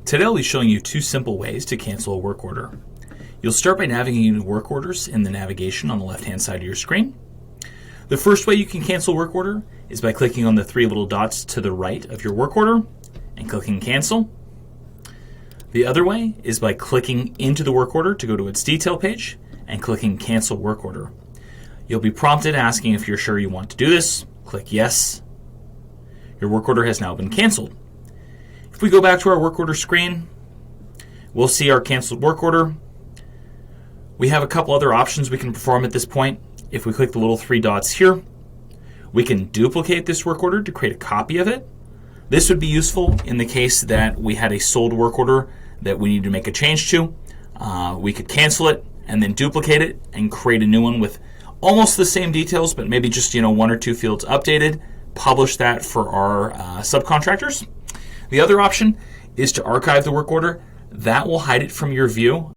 Today I'll be showing you two simple ways to cancel a work order. You'll start by navigating to work orders in the navigation on the left-hand side of your screen. The first way you can cancel a work order is by clicking on the three little dots to the right of your work order and clicking cancel. The other way is by clicking into the work order to go to its detail page and clicking cancel work order. You'll be prompted asking if you're sure you want to do this. Click yes. Your work order has now been canceled. If we go back to our work order screen, we'll see our canceled work order. We have a couple other options we can perform at this point. If we click the little three dots here, we can duplicate this work order to create a copy of it. This would be useful in the case that we had a sold work order that we need to make a change to. We could cancel it and then duplicate it and create a new one with almost the same details, but maybe just one or two fields updated. Publish that for our subcontractors. The other option is to archive the work order. That will hide it from your view